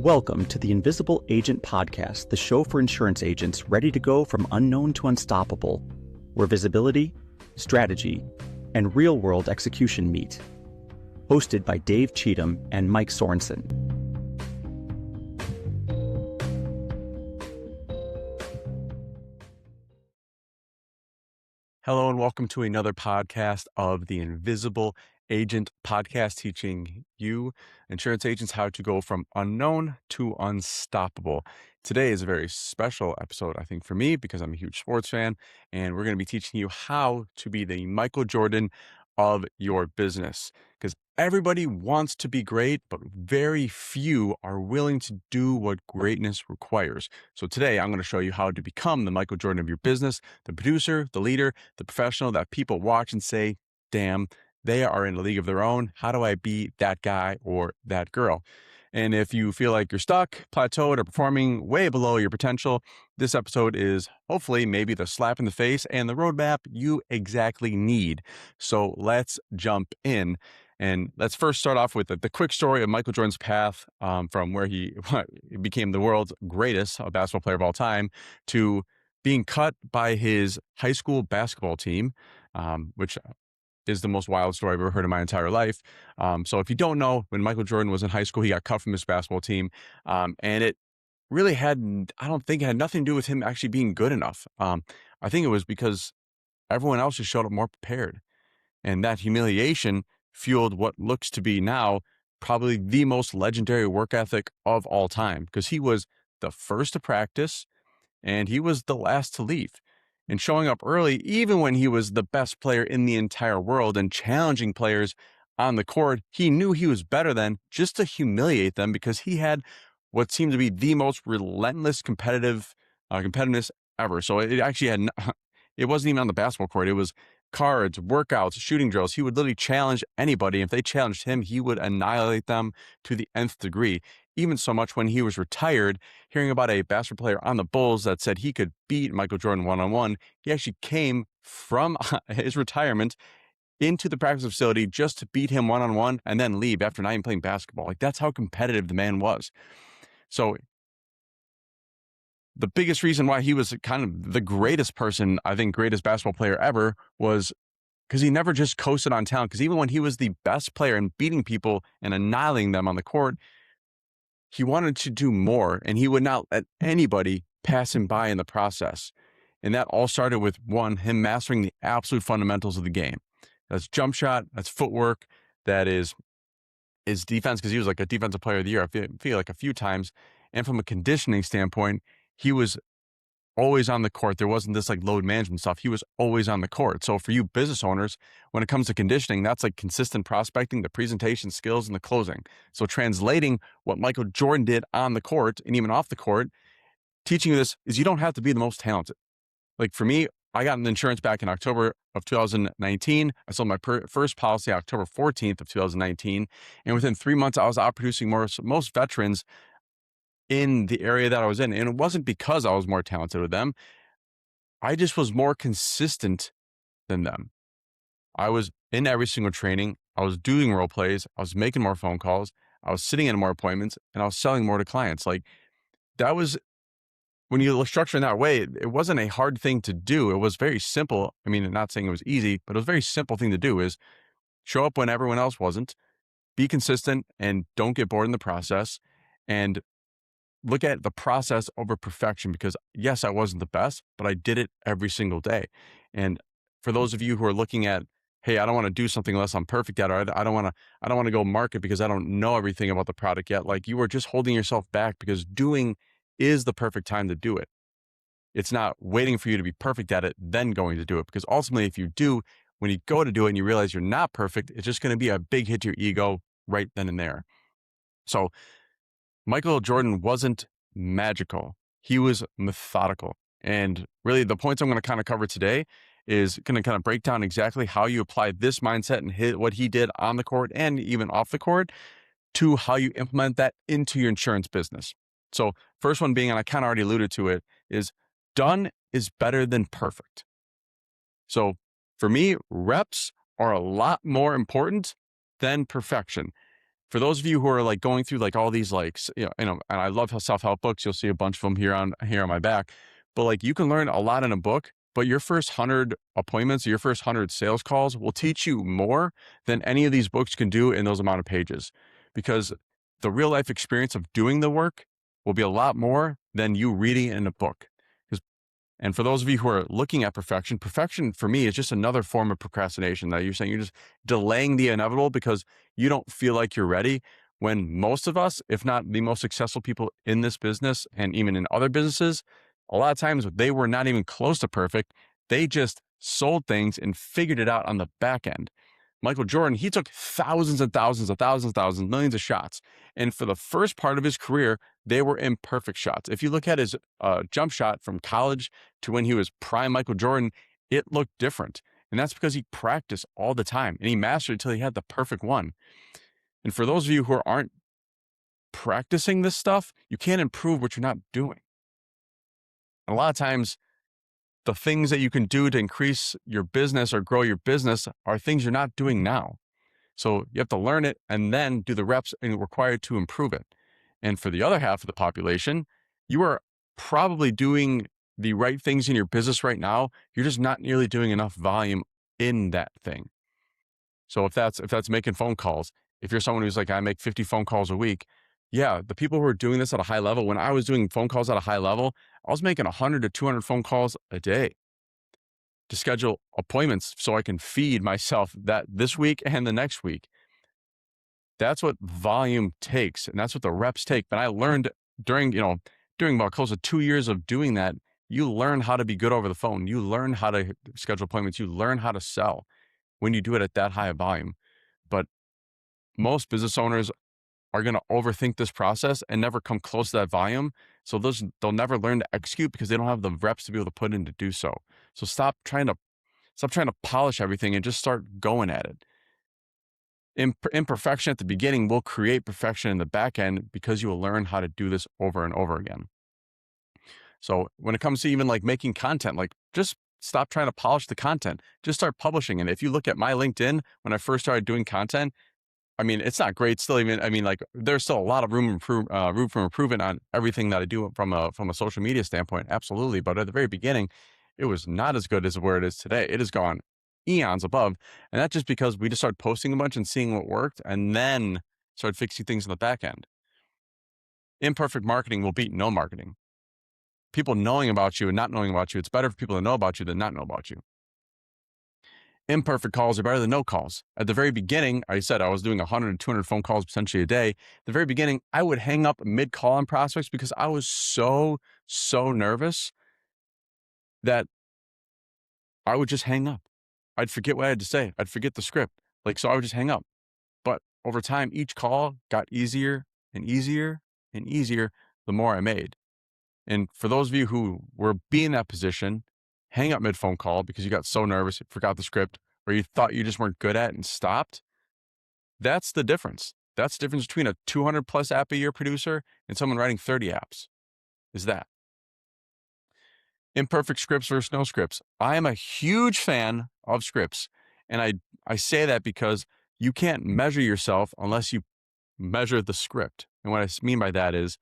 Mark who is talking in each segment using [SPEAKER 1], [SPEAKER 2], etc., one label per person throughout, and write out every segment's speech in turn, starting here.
[SPEAKER 1] Welcome to the Invisible Agent Podcast, the show for insurance agents ready to go from unknown to unstoppable, where visibility, strategy, and real-world execution meet. Hosted by Dave Cheatham and Mike Sorensen.
[SPEAKER 2] Hello and welcome to another podcast of the Invisible Agent Podcast, teaching you insurance agents how to go from unknown to unstoppable. Today is a very special episode, I think, for me, because I'm a huge sports fan, and we're going to be teaching you how to be the Michael Jordan of your business, because everybody wants to be great, but very few are willing to do what greatness requires. So today I'm going to show you how to become the Michael Jordan of your business, the producer, the leader, the professional that people watch and say, damn, they are in a league of their own. How do I be that guy or that girl? And if you feel like you're stuck, plateaued, or performing way below your potential, this episode is hopefully maybe the slap in the face and the roadmap you exactly need. So let's jump in. And let's first start off with the quick story of Michael Jordan's path from where he became the world's greatest basketball player of all time to being cut by his high school basketball team, which is the most wild story I've ever heard in my entire life. So if you don't know, when Michael Jordan was in high school, he got cut from his basketball team. And it really I don't think it had nothing to do with him actually being good enough. I think it was because everyone else just showed up more prepared. And that humiliation fueled what looks to be now probably the most legendary work ethic of all time, because he was the first to practice and he was the last to leave. And showing up early, even when he was the best player in the entire world and challenging players on the court, he knew he was better than, just to humiliate them, because he had what seemed to be the most relentless competitiveness ever. So it actually had, it wasn't even on the basketball court. It was cards, workouts, shooting drills. He would literally challenge anybody. If they challenged him, he would annihilate them to the nth degree. Even so much when he was retired, hearing about a basketball player on the Bulls that said he could beat Michael Jordan one-on-one, he actually came from his retirement into the practice facility just to beat him one-on-one and then leave after not even playing basketball. Like, that's how competitive the man was. So the biggest reason why he was kind of the greatest person, I think greatest basketball player ever, was because he never just coasted on talent. Because even when he was the best player and beating people and annihilating them on the court, he wanted to do more, and he would not let anybody pass him by in the process. And that all started with him mastering the absolute fundamentals of the game. That's jump shot, that's footwork, that is defense, because he was like a defensive player of the year, I feel like a few times. And from a conditioning standpoint, he was always on the court. There wasn't this like load management stuff. He was always on the court. So for you business owners, when it comes to conditioning, that's like consistent prospecting, the presentation skills, and the closing. So translating what Michael Jordan did on the court and even off the court, teaching you this is you don't have to be the most talented. Like for me, I got an insurance back in October of 2019. I sold my first policy October 14th of 2019. And within 3 months, I was out producing most veterans in the area that I was in. And it wasn't because I was more talented with them. I just was more consistent than them. I was in every single training. I was doing role plays. I was making more phone calls. I was sitting in more appointments, and I was selling more to clients. Like, that was, when you structure in that way, it wasn't a hard thing to do. It was very simple. I mean, I'm not saying it was easy, but it was a very simple thing to do, is show up when everyone else wasn't, be consistent, and don't get bored in the process, and look at the process over perfection. Because yes, I wasn't the best, but I did it every single day. And for those of you who are looking at, hey, I don't want to do something unless I'm perfect at it, or I don't want to go market because I don't know everything about the product yet. Like, you are just holding yourself back, because doing is the perfect time to do it. It's not waiting for you to be perfect at it, then going to do it. Because ultimately, if you do, when you go to do it and you realize you're not perfect, it's just going to be a big hit to your ego right then and there. So Michael Jordan wasn't magical. He was methodical. And really, the points I'm going to kind of cover today is going to kind of break down exactly how you apply this mindset and what he did on the court and even off the court to how you implement that into your insurance business. So first one being, and I kind of already alluded to it, is done is better than perfect. So for me, reps are a lot more important than perfection. For those of you who are like going through like all these like, and I love how self-help books, you'll see a bunch of them here on my back, but like you can learn a lot in a book, but your first 100 appointments, or your first 100 sales calls will teach you more than any of these books can do in those amount of pages, because the real life experience of doing the work will be a lot more than you reading it in a book. And for those of you who are looking at perfection, perfection for me is just another form of procrastination. That you're saying you're just delaying the inevitable because you don't feel like you're ready. When most of us, if not the most successful people in this business and even in other businesses, a lot of times they were not even close to perfect. They just sold things and figured it out on the back end. Michael Jordan, he took thousands and thousands and thousands and thousands, millions of shots. And for the first part of his career, they were imperfect shots. If you look at his jump shot from college to when he was prime Michael Jordan, it looked different. And that's because he practiced all the time and he mastered it until he had the perfect one. And for those of you who aren't practicing this stuff, you can't improve what you're not doing. And a lot of times, the things that you can do to increase your business or grow your business are things you're not doing now. So you have to learn it and then do the reps required to improve it. And for the other half of the population, you are probably doing the right things in your business right now. You're just not nearly doing enough volume in that thing. So if that's making phone calls, if you're someone who's like, I make 50 phone calls a week, yeah, the people who are doing this at a high level, when I was doing phone calls at a high level, I was making 100 to 200 phone calls a day to schedule appointments so I can feed myself that this week and the next week. That's what volume takes, and that's what the reps take. But I learned during about close to 2 years of doing that, you learn how to be good over the phone. You learn how to schedule appointments. You learn how to sell when you do it at that high of volume. But most business owners are going to overthink this process and never come close to that volume. So they'll never learn to execute because they don't have the reps to be able to put in to do so. So stop trying to polish everything and just start going at it. Imperfection at the beginning will create perfection in the back end because you will learn how to do this over and over again. So when it comes to even like making content, like just stop trying to polish the content. Just start publishing. And if you look at my LinkedIn, when I first started doing content, I mean, it's not great still. Even, I mean, like there's still a lot of room for improvement on everything that I do from a social media standpoint. Absolutely. But at the very beginning, it was not as good as where it is today. It has gone eons above. And that's just because we just started posting a bunch and seeing what worked and then started fixing things in the back end. Imperfect marketing will beat no marketing. People knowing about you and not knowing about you, it's better for people to know about you than not know about you. Imperfect calls are better than no calls. At the very beginning, I said I was doing 100 to 200 phone calls potentially a day. At the very beginning, I would hang up mid-call on prospects because I was so nervous that I would just hang up. I'd forget what I had to say. I'd forget the script. So I would just hang up. But over time, each call got easier and easier and easier the more I made. And for those of you who were in that position, hang up mid-phone call because you got so nervous, you forgot the script, or you thought you just weren't good at it and stopped. That's the difference. That's the difference between a 200 plus app a year producer and someone writing 30 apps, is that. Imperfect scripts versus no scripts. I am a huge fan of scripts. And I say that because you can't measure yourself unless you measure the script. And what I mean by that is,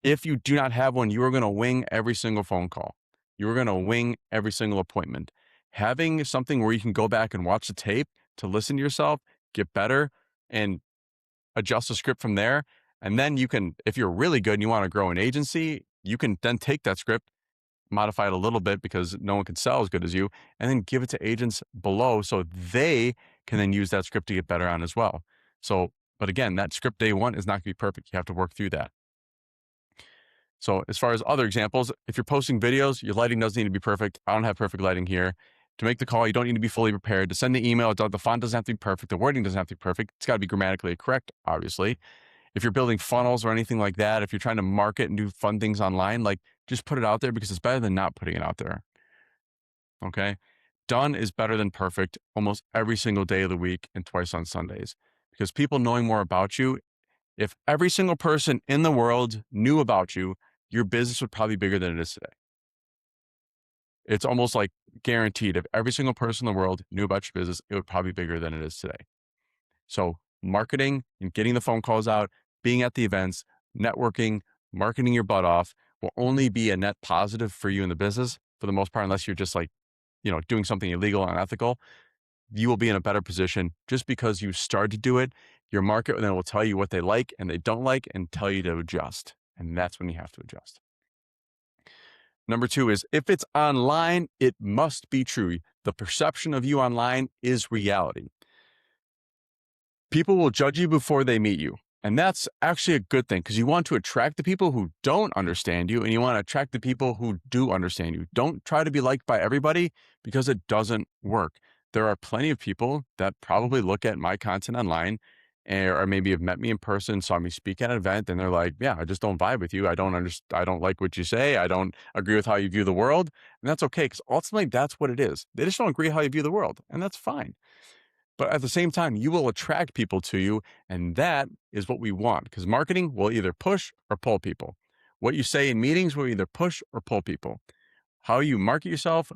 [SPEAKER 2] if you do not have one, you are going to wing every single phone call. You are going to wing every single appointment. Having something where you can go back and watch the tape to listen to yourself, get better, and adjust the script from there. And then you can, if you're really good and you want to grow an agency, you can then take that script, modify it a little bit because no one can sell as good as you, and then give it to agents below so they can then use that script to get better on as well. So, but again, that script day one is not going to be perfect. You have to work through that. So as far as other examples, if you're posting videos, your lighting doesn't need to be perfect. I don't have perfect lighting here. To make the call, you don't need to be fully prepared. To send the email, the font doesn't have to be perfect. The wording doesn't have to be perfect. It's got to be grammatically correct, obviously. If you're building funnels or anything like that, if you're trying to market and do fun things online, just put it out there because it's better than not putting it out there. Okay? Done is better than perfect almost every single day of the week and twice on Sundays. Because people knowing more about you, if every single person in the world knew about you, your business would probably be bigger than it is today. It's almost like guaranteed. If every single person in the world knew about your business, it would probably be bigger than it is today. So marketing and getting the phone calls out, being at the events, networking, marketing your butt off will only be a net positive for you in the business for the most part, unless you're just like, doing something illegal and unethical. You will be in a better position just because you started to do it. Your market then will tell you what they like and they don't like and tell you to adjust. And that's when you have to adjust. Number 2 is if it's online, it must be true. The perception of you online is reality. People will judge you before they meet you. And that's actually a good thing because you want to attract the people who don't understand you and you want to attract the people who do understand you. Don't try to be liked by everybody because it doesn't work. There are plenty of people that probably look at my content online or maybe have met me in person, saw me speak at an event, and they're like, yeah, I just don't vibe with you. I don't like what you say. I don't agree with how you view the world. And that's okay because ultimately that's what it is. They just don't agree how you view the world. And that's fine. But at the same time, you will attract people to you. And that is what we want because marketing will either push or pull people. What you say in meetings will either push or pull people. How you market yourself,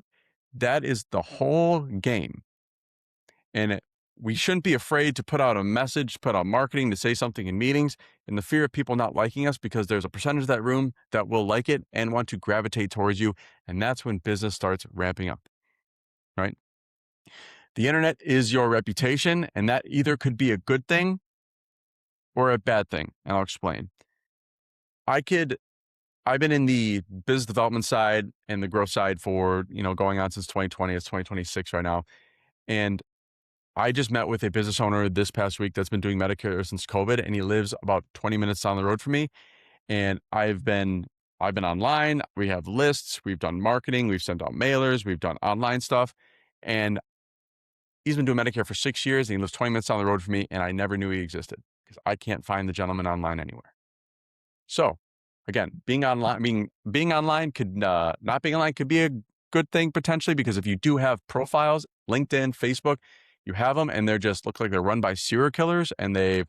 [SPEAKER 2] that is the whole game. And we shouldn't be afraid to put out a message, put out marketing, to say something in meetings in the fear of people not liking us because there's a percentage of that room that will like it and want to gravitate towards you. And that's when business starts ramping up, right? The internet is your reputation, and that either could be a good thing or a bad thing. And I'll explain. I've been in the business development side and the growth side for, going on since 2020. It's 2026 right now. And I just met with a business owner this past week that's been doing Medicare since COVID, and he lives about 20 minutes down the road from me. And I've been online. We have lists. We've done marketing. We've sent out mailers. We've done online stuff. And he's been doing Medicare for 6 years and he lives 20 minutes down the road from me. And I never knew he existed because I can't find the gentleman online anywhere. So again, being online could, not being online could be a good thing potentially, because if you do have profiles, LinkedIn, Facebook, you have them and they're just look like they're run by serial killers and they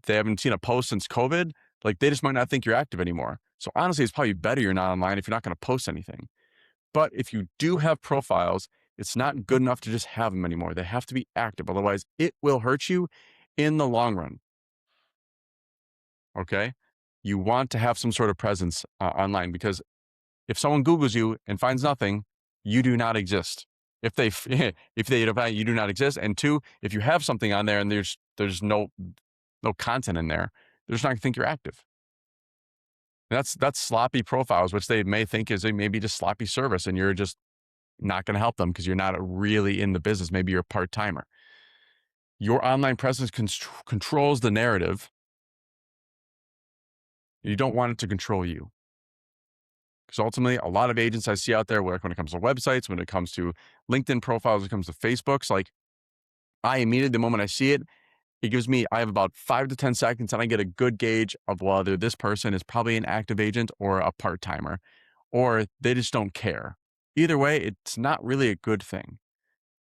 [SPEAKER 2] haven't seen a post since COVID. Like they just might not think you're active anymore. So honestly, it's probably better you're not online if you're not going to post anything. But if you do have profiles, it's not good enough to just have them anymore. They have to be active. Otherwise, it will hurt you in the long run. Okay? You want to have some sort of presence online because if someone Googles you and finds nothing, you do not exist. If they don't find you do not exist. And 2, if you have something on there and there's no content in there, they're just not gonna think you're active. That's sloppy profiles, which they may think is maybe just sloppy service, and you're just not going to help them because you're not really in the business. Maybe you're a part-timer. Your online presence controls the narrative. You don't want it to control you. Because ultimately, a lot of agents I see out there, when it comes to websites, when it comes to LinkedIn profiles, when it comes to Facebooks, like I immediately, the moment I see it, I have about 5 to 10 seconds and I get a good gauge of whether this person is probably an active agent or a part-timer, or they just don't care. Either way, it's not really a good thing.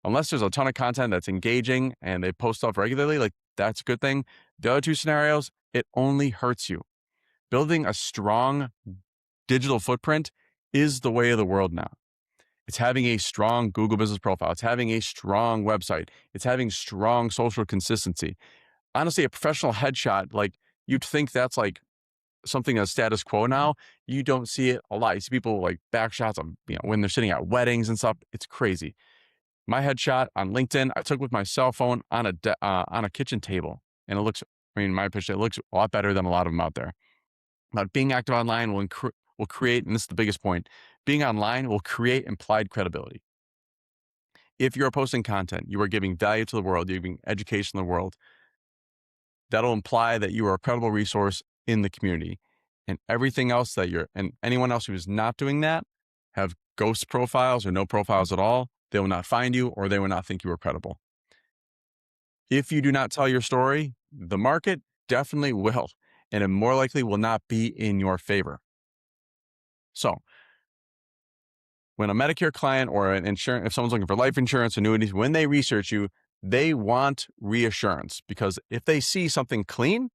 [SPEAKER 2] Unless there's a ton of content that's engaging and they post stuff regularly, like that's a good thing. The other 2 scenarios, it only hurts you. Building a strong digital footprint is the way of the world now. It's having a strong Google business profile. It's having a strong website. It's having strong social consistency. Honestly, a professional headshot, like you'd think that's like something that's status quo now. You don't see it a lot. You see people like back shots of, when they're sitting at weddings and stuff. It's crazy. My headshot on LinkedIn, I took with my cell phone on a kitchen table, and it looks, my picture, it looks a lot better than a lot of them out there. But being active online will create, and this is the biggest point, being online will create implied credibility. If you're posting content, you are giving value to the world, you're giving education to the world, that'll imply that you are a credible resource in the community. And everything else and anyone else who is not doing that, have ghost profiles or no profiles at all, they will not find you or they will not think you are credible. If you do not tell your story, the market definitely will, and it more likely will not be in your favor. So when a Medicare client or an insurance, if someone's looking for life insurance, annuities, when they research you, they want reassurance, because if they see something clean,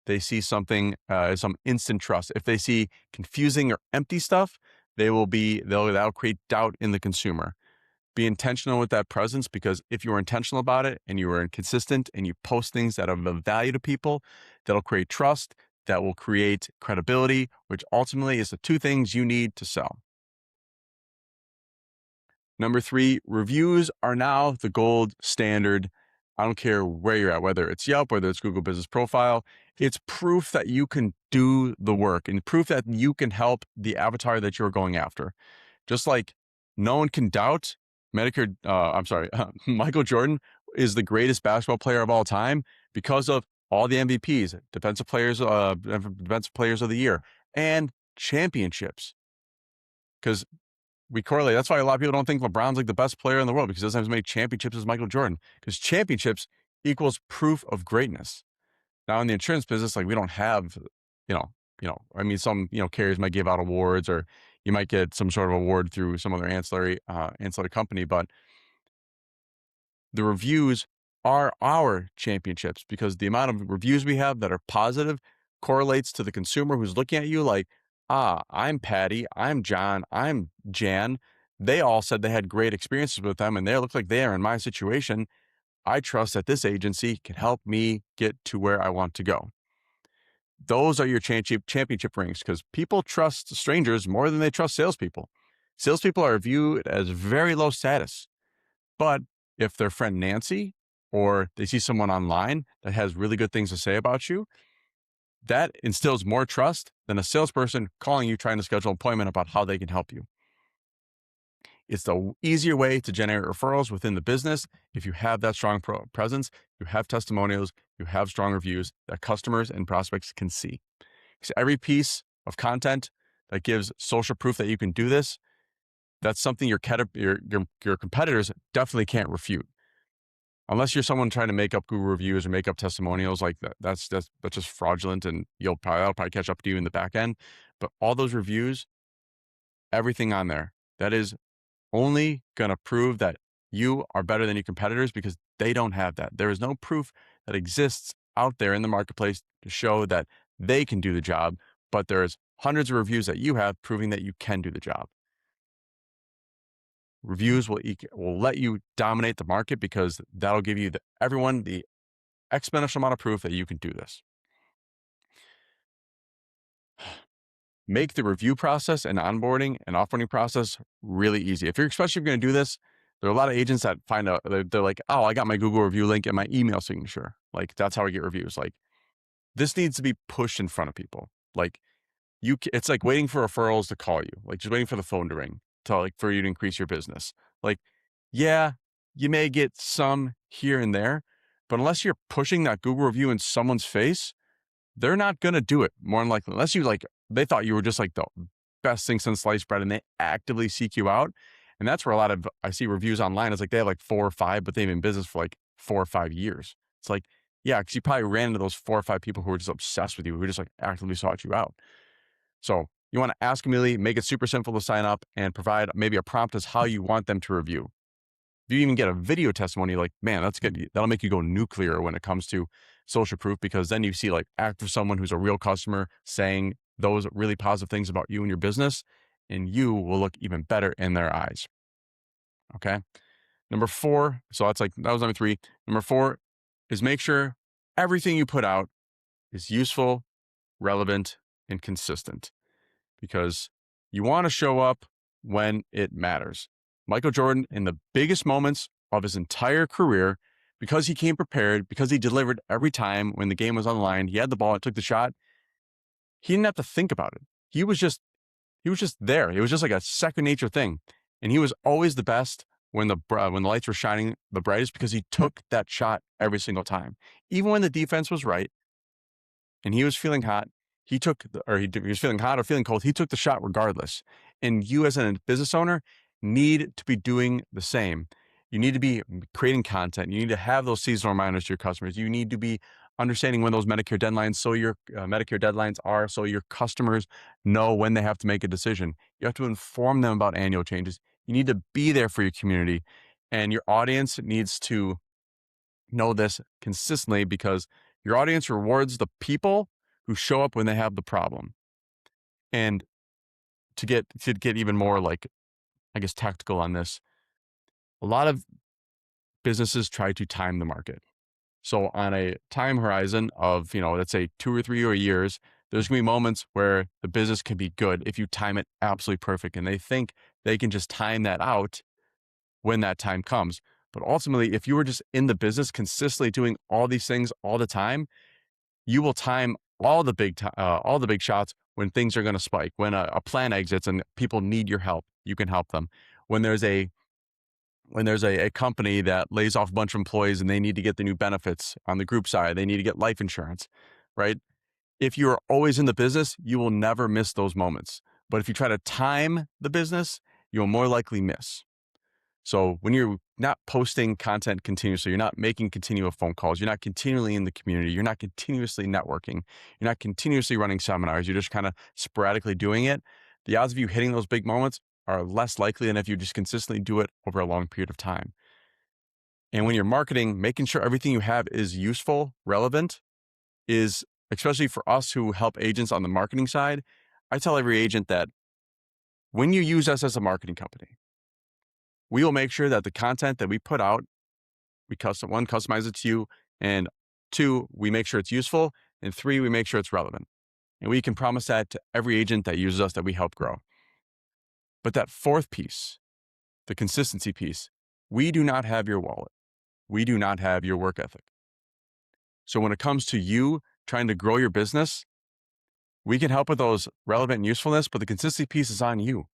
[SPEAKER 2] they see something, some instant trust. If they see confusing or empty stuff, that'll create doubt in the consumer. Be intentional with that presence, because if you are intentional about it and you are consistent and you post things that are of value to people, that'll create trust, that will create credibility, which ultimately is the two things you need to sell. Number 3, reviews are now the gold standard. I don't care where you're at, whether it's Yelp, whether it's Google Business Profile. It's proof that you can do the work and proof that you can help the avatar that you're going after. Just like no one can doubt Michael Jordan is the greatest basketball player of all time because of all the MVPs, defensive players of the year, and championships. Because we correlate. That's why a lot of people don't think LeBron's like the best player in the world, because he doesn't have as many championships as Michael Jordan. Because championships equals proof of greatness. Now in the insurance business, like we don't have, I mean, some carriers might give out awards, or you might get some sort of award through some other ancillary company, but the reviews are our championships, because the amount of reviews we have that are positive correlates to the consumer who's looking at you like, I'm Patty, I'm John, I'm Jan. They all said they had great experiences with them and they look like they are in my situation. I trust that this agency can help me get to where I want to go. Those are your championship rings, because people trust strangers more than they trust salespeople. Salespeople are viewed as very low status. But if their friend Nancy, or they see someone online that has really good things to say about you, that instills more trust than a salesperson calling you trying to schedule an appointment about how they can help you. It's the easier way to generate referrals within the business. If you have that strong presence, you have testimonials, you have strong reviews that customers and prospects can see. Because every piece of content that gives social proof that you can do this, that's something your competitors definitely can't refute. Unless you're someone trying to make up Google reviews or make up testimonials, like that's just fraudulent, and that'll probably catch up to you in the back end. But all those reviews, everything on there, that is only going to prove that you are better than your competitors, because they don't have that. There is no proof that exists out there in the marketplace to show that they can do the job, but there's hundreds of reviews that you have proving that you can do the job. Reviews will let you dominate the market, because that'll give you everyone the exponential amount of proof that you can do this. Make the review process and onboarding and offboarding process really easy. Especially if you're going to do this, there are a lot of agents that find out, they're like, oh, I got my Google review link and my email signature. Like, that's how I get reviews. Like, this needs to be pushed in front of people. Like, it's like waiting for referrals to call you, like just waiting for the phone to ring for you to increase your business. Like, yeah, you may get some here and there, but unless you're pushing that Google review in someone's face, they're not going to do it, more than likely, unless they thought you were just like the best thing since sliced bread and they actively seek you out. And that's where I see reviews online. It's like they have like 4 or 5, but they've been in business for like 4 or 5 years. It's like, yeah, because you probably ran into those 4 or 5 people who were just obsessed with you, who just like actively sought you out. So you want to ask immediately, make it super simple to sign up, and provide maybe a prompt as how you want them to review. If you even get a video testimony, like, man, that's good. That'll make you go nuclear when it comes to social proof, because then you see like act of someone who's a real customer saying those really positive things about you and your business, and you will look even better in their eyes. Okay. Number 4. So that was number 3. Number 4 is make sure everything you put out is useful, relevant, and consistent, because you want to show up when it matters. Michael Jordan, in the biggest moments of his entire career, because he came prepared, because he delivered every time when the game was on the line, he had the ball and took the shot, he didn't have to think about it. He was just there. It was just like a second nature thing. And he was always the best when the lights were shining the brightest, because he took that shot every single time. Even when the defense was right and he was feeling hot, he was feeling hot or feeling cold, he took the shot regardless. And you, as a business owner, need to be doing the same. You need to be creating content. You need to have those seasonal reminders to your customers. You need to be understanding when those Medicare deadlines are, so your customers know when they have to make a decision. You have to inform them about annual changes. You need to be there for your community, and your audience needs to know this consistently, because your audience rewards the people who show up when they have the problem. And to get even more, like, I guess, tactical on this, a lot of businesses try to time the market. So on a time horizon of, let's say 2 or 3 or years, there's going to be moments where the business can be good if you time it absolutely perfect. And they think they can just time that out when that time comes. But ultimately, if you were just in the business consistently doing all these things all the time, you will time all the big shots when things are going to spike. When a plan exits and people need your help, you can help them. When there's a a company that lays off a bunch of employees and they need to get the new benefits on the group side, they need to get life insurance, right? If you're always in the business, you will never miss those moments. But if you try to time the business, you'll more likely miss. So when you're not posting content continuously, you're not making continual phone calls, you're not continually in the community, you're not continuously networking, you're not continuously running seminars, you're just kind of sporadically doing it, the odds of you hitting those big moments are less likely than if you just consistently do it over a long period of time. And when you're marketing, making sure everything you have is useful, relevant, is, especially for us who help agents on the marketing side, I tell every agent that when you use us as a marketing company, we will make sure that the content that we put out, we customize it to you, and two, we make sure it's useful, and three, we make sure it's relevant. And we can promise that to every agent that uses us that we help grow. But that fourth piece, the consistency piece, we do not have your wallet. We do not have your work ethic. So when it comes to you trying to grow your business, we can help with those relevant and usefulness, but the consistency piece is on you.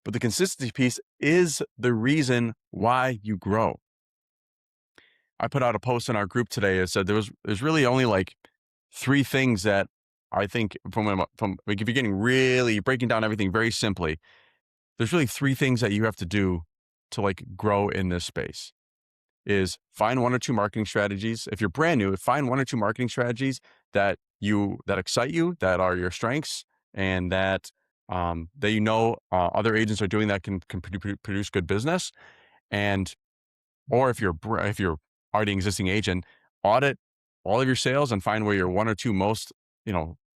[SPEAKER 2] But the consistency piece is the reason why you grow. I put out a post in our group today that said there's really only like 3 things that I think from like, if you're breaking down everything very simply, there's really 3 things that you have to do to like grow in this space. Is find 1 or 2 marketing strategies. If you're brand new, find 1 or 2 marketing strategies that excite you, that are your strengths, and that other agents are doing that can produce good business. And or if you're already an existing agent, audit all of your sales and find where your 1 or 2 most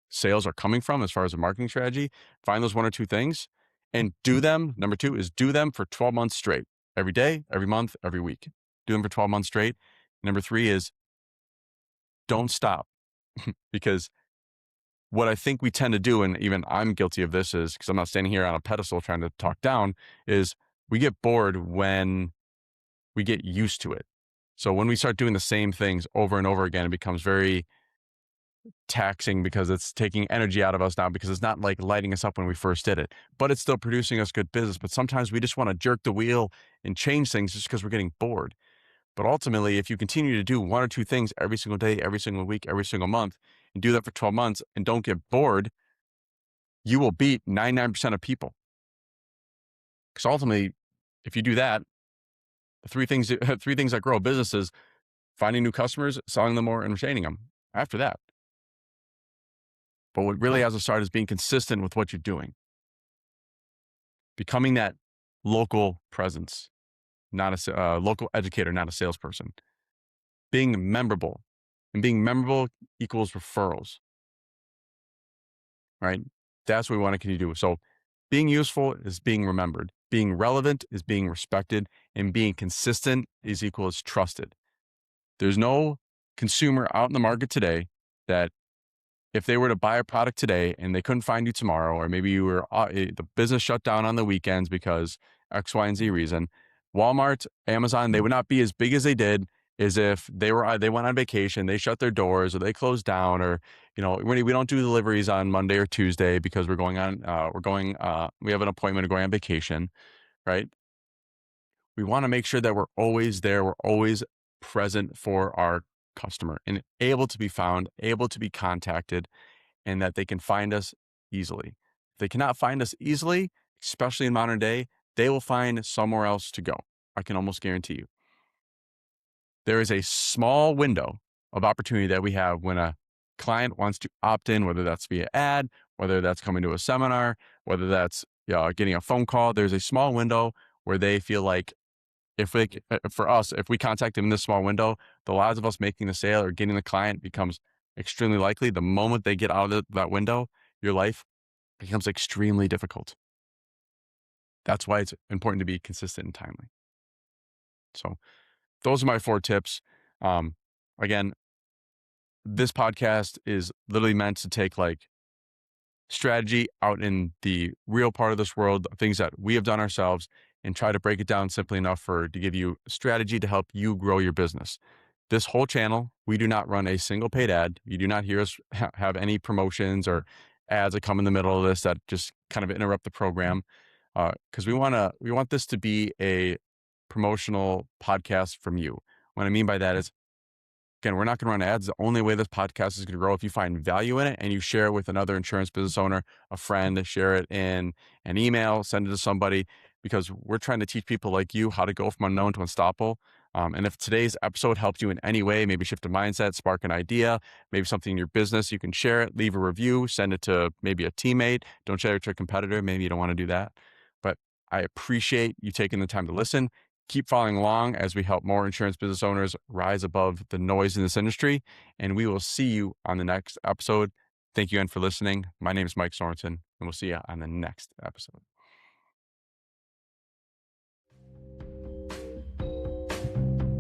[SPEAKER 2] sales are coming from as far as a marketing strategy. Find those 1 or 2 things and do them. Number 2 is do them for 12 months straight, every day, every month, every week. Do them for 12 months straight. Number 3 is don't stop. Because what I think we tend to do, and even I'm guilty of this, is because I'm not standing here on a pedestal trying to talk down, is we get bored when we get used to it. So when we start doing the same things over and over again, it becomes very taxing because it's taking energy out of us now, because it's not like lighting us up when we first did it, but it's still producing us good business. But sometimes we just want to jerk the wheel and change things just because we're getting bored. But ultimately, if you continue to do 1 or 2 things every single day, every single week, every single month, and do that for 12 months and don't get bored, you will beat 99% of people. Because ultimately, if you do that, the 3 things, 3 things that grow businesses: finding new customers, selling them more, and retaining them after that. But what really has to start is being consistent with what you're doing. Becoming that local presence, not a local educator, not a salesperson. Being memorable. And being memorable equals referrals, right? That's what we want to continue to do. So being useful is being remembered. Being relevant is being respected. And being consistent is equal as trusted. There's no consumer out in the market today that, if they were to buy a product today and they couldn't find you tomorrow, or maybe the business shut down on the weekends because X, Y, and Z reason, Walmart, Amazon, they would not be as big as they did as if they went on vacation, they shut their doors, or they closed down, or we don't do deliveries on Monday or Tuesday because we have an appointment, or going on vacation, right? We want to make sure that we're always there, we're always present for our customer and able to be found, able to be contacted, and that they can find us easily. If they cannot find us easily, especially in modern day, they will find somewhere else to go. I can almost guarantee you. There is a small window of opportunity that we have when a client wants to opt in, whether that's via ad, whether that's coming to a seminar, whether that's getting a phone call. There's a small window where they feel like, if we contact them in this small window, the odds of us making the sale or getting the client becomes extremely likely. The moment they get out of that window, your life becomes extremely difficult. That's why it's important to be consistent and timely. So those are my 4 tips. Again, this podcast is literally meant to take like strategy out in the real part of this world, things that we have done ourselves, and try to break it down simply enough to give you strategy to help you grow your business. This whole channel, we do not run a single paid ad. You do not hear us have any promotions or ads that come in the middle of this that just kind of interrupt the program. Because we want this to be a promotional podcast from you. What I mean by that is, again, we're not going to run ads. The only way this podcast is going to grow if you find value in it and you share it with another insurance business owner, a friend, share it in an email, send it to somebody, because we're trying to teach people like you how to go from unknown to unstoppable. And if today's episode helped you in any way, maybe shift a mindset, spark an idea, maybe something in your business, you can share it, leave a review, send it to maybe a teammate. Don't share it to a competitor. Maybe you don't want to do that. But I appreciate you taking the time to listen. Keep following along as we help more insurance business owners rise above the noise in this industry. And we will see you on the next episode. Thank you again for listening. My name is Mike Sorensen, and we'll see you on the next episode.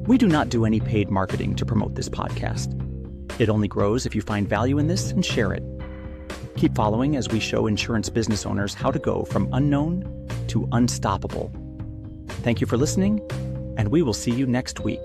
[SPEAKER 1] We do not do any paid marketing to promote this podcast. It only grows if you find value in this and share it. Keep following as we show insurance business owners how to go from unknown to unstoppable. Thank you for listening, and we will see you next week.